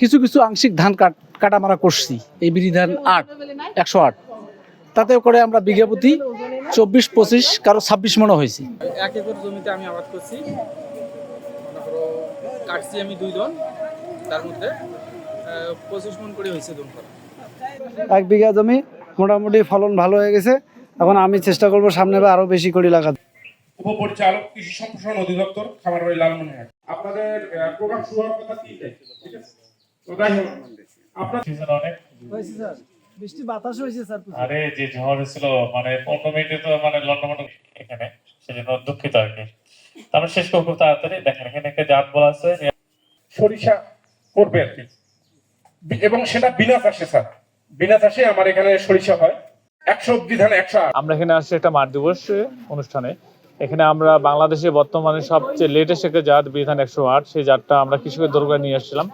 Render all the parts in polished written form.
কিছু কিছু আংশিক ধান কাটামারা করছি এই বিড়ি ধান 108 তাতে করে আমরা বিঘা প্রতি 24-25 কারো 26 মনে হয়েছে। 1 একর জমিতে আমি আবাদ করছি, মনে করো কাটছি আমি 2 জন, তার মধ্যে 25 মণ করে হয়েছে ধান করা। 1 বিঘা জমি মোটামুটি ফলন ভালো হয়ে গেছে। এখন আমি চেষ্টা করব সামনে আরো বেশি করে লাগাতে। উপপরিচালক কৃষি সম্প্রসারণ অধিদপ্তর খামারবাড়ি লালমনিরহাট। আপনাদের প্রোগ্রাম শুরু হওয়ার কথা 3 তারিখ, ঠিক আছে? তো তাই আপনার সিজন অনেক হয়েছে স্যার, বৃষ্টি বাতাস হয়েছে স্যার। আরে যে ঝড় ছিল মানে 15 মিনিটে তো মানে লন্ডন এখানে, সেজন্য দুঃখিত আর কি। তারপর শেষ করব খুব তাড়াতাড়ি। দেখেন এখানে একটা জাত বলা আছে সরিষা করবে আর কি, এবং সেটা বিনা চাষে স্যার, বিনা চাষে আমার এখানে সরিষা হয় 100 বিধান 108। আমরা এখানে আসছি একটা মাঠ দিবস অনুষ্ঠানে। এখানে আমরা বাংলাদেশে বর্তমানে সবচেয়ে লেটেস্ট একটা জাত বিধান 108, সেই জাতটা আমরা কৃষকের দরকার নিয়ে আসছিলাম।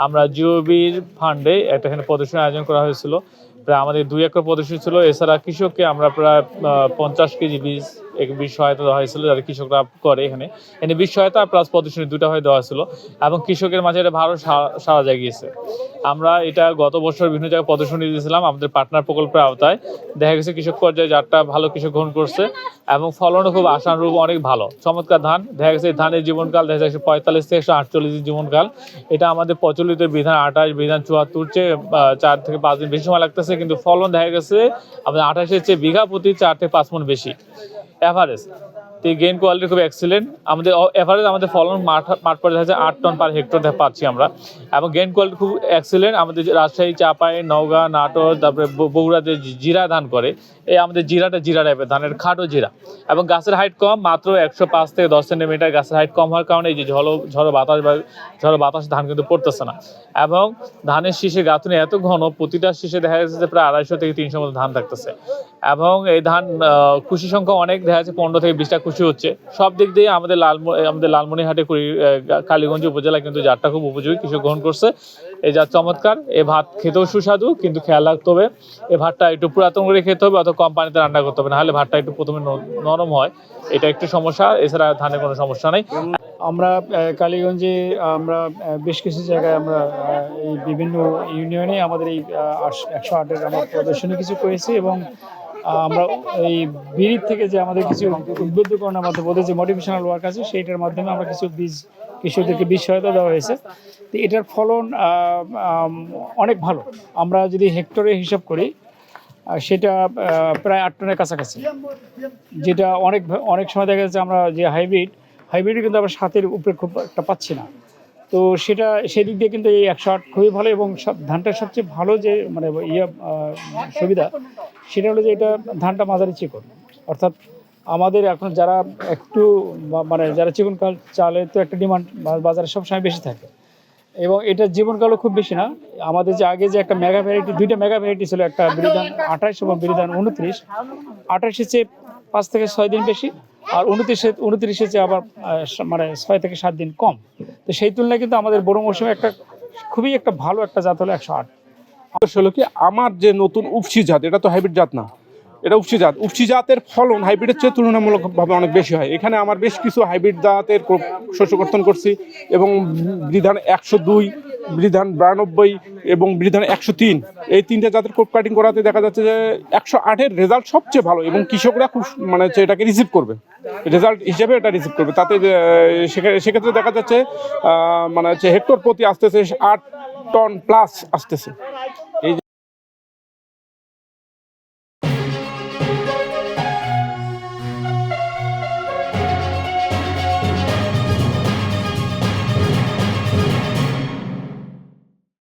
আমরা জিওবির ফান্ডে একটা এখানে প্রদর্শনী আয়োজন করা হয়েছিল, প্রায় আমাদের 2 একর প্রদর্শনী ছিল। এছাড়া কৃষককে আমরা প্রায় 50 কেজি বীজ সহায়তা দেওয়া হয়েছিল, যাদের কৃষকরা করে এখানে বীজ সহায়তা প্লাস প্রদর্শনী 2টা হয়ে দেওয়া হয়েছিল, এবং কৃষকের মাঝে এটা ভালো সাড়া জাগিয়েছে। আমরা এটা গত বছর বিভিন্ন জায়গায় প্রদর্শনী দিয়েছিলাম আমাদের পার্টনার প্রকল্পের আওতায়। দেখা গেছে কৃষক পর্যায়ে জাতটা ভালো কৃষক গ্রহণ করছে এবং ফলনও খুব আশানুরূপ, অনেক ভালো চমৎকার ধান। দেখা গেছে এই ধানের জীবনকাল দেখা যাচ্ছে 45 থেকে 148 জীবনকাল। এটা আমাদের প্রচলিত বিধান 28, বিধান 74 চেয়ে 4 থেকে 5 দিন বেশি সময় লাগতেছে, কিন্তু ফলন দেখা গেছে আমাদের 28-এর চেয়ে বিঘা প্রতি 4 থেকে 5 মণ বেশি এভারেজ। তো গেইন কোয়ালিটি খুব এক্সিলেন্ট। আমাদের এভারেজ আমাদের ফলন মাঠ পরে দেখা যায় 8 টন পার হেক্টর পাচ্ছি আমরা, এবং গেইন কোয়ালিটি খুব এক্সিলেন্ট। আমাদের রাজশাহী, চাপাই, নওগাঁ, নাটোর, তারপরে বগুড়াতে জিরা ধান করে, এই আমাদের জিরা টাইপের ধানের খাটো জিরা, এবং গাছের হাইট কম, মাত্র 105 থেকে 10 সেন্টিমিটার গাছের হাইট কম হওয়ার কারণে এই যে ঝড়ো বাতাস ধান কিন্তু পড়তেছে না। এবং ধানের শীষে গাঁথুনি এত ঘন, প্রতিটা শীষে দেখা যাচ্ছে যে প্রায় 250 থেকে 300 মতো ধান থাকতেছে, এবং এই ধান কুশি সংখ্যা অনেক, দেখা যাচ্ছে 15 থেকে 20টা কুশি হচ্ছে। সব দিক দিয়ে আমাদের লালমনিরহাটে কালীগঞ্জ উপজেলা কিন্তু জাতটা খুব উপযোগী, কৃষক গ্রহণ করছে। এই জাত চমৎকার। এই ভাত খেতেও সুস্বাদু, কিন্তু খেয়াল রাখতে হবে এই ভাতটা একটু পুরাতন করে খেতে হবে, অথবা কম পানিতে রান্না করতে হবে, নাহলে ভাতটা একটু প্রথমে নরম হয়, এটা একটু সমস্যা। এছাড়া ধানের কোনো সমস্যা নেই। আমরা কালীগঞ্জে আমরা বেশ কিছু জায়গায় আমরা এই বিভিন্ন ইউনিয়নে আমাদের এই 108-এর আমরা প্রদর্শনী কিছু করেছি, এবং আমরা এই বিড়ির থেকে যে আমাদের কিছু উদ্বুদ্ধকরণের মাধ্যমে ওদের যে মোটিভেশনাল ওয়ার্ক আছে সেইটার মাধ্যমে আমরা কিছু কৃষকদেরকে বীজ সহায়তা দেওয়া হয়েছে। তো এটার ফলন অনেক ভালো। আমরা যদি হেক্টরে হিসাব করি সেটা প্রায় 8 টনের কাছাকাছি, যেটা অনেক সময় দেখা যাচ্ছে আমরা যে হাইব্রিড কিন্তু আমরা 7-এর উপরে খুব একটা পাচ্ছি না। তো সেদিক দিয়ে কিন্তু এই 108 খুবই ভালো, এবং ধানটার সবচেয়ে ভালো যে মানে সুবিধা সেটা হলো যে এটা ধানটা মাঝারি চিকন, অর্থাৎ আমাদের এখন যারা একটু মানে যারা চিকন চালে তো একটা ডিমান্ড বাজারে সবসময় বেশি থাকে, এবং এটার জীবনকালও খুব বেশি না। আমাদের যে আগে যে একটা মেগা ভ্যারাইটি, 2টা মেগা ভ্যারাইটি ছিল, একটা বিরিধান 28 এবং বিরিধান 29। 28-এর চেয়ে 5 থেকে 6 দিন বেশি, আর 29-এর চেয়ে আবার মানে 6 থেকে 7 দিন কম। তো সেই তুলনায় কিন্তু আমাদের বড় মৌসুমে খুবই একটা ভালো একটা জাত হলো 108। হলো কি, আমার যে নতুন উপসি জাত, এটা তো হাইব্রিড জাত না, এটা উপসি জাতের ফলন হাইব্রিডের চেয়ে তুলনামূলকভাবে অনেক বেশি হয়। এখানে আমার বেশ কিছু হাইব্রিড জাতের শস্য কর্তন করছি, এবং বিধান 102, বিধান 92 এবং বিধান 103, এই 3টে জাতের কোপ কাটিং করাতে দেখা যাচ্ছে যে 108-এর রেজাল্ট সবচেয়ে ভালো, এবং কৃষকরা খুব মানে এটাকে রিসিভ করবে, রেজাল্ট হিসেবে এটা রিসিভ করবে। তাতে সেক্ষেত্রে দেখা যাচ্ছে মানে হেক্টর প্রতি আসতেছে 8 টন প্লাস আসতেছে।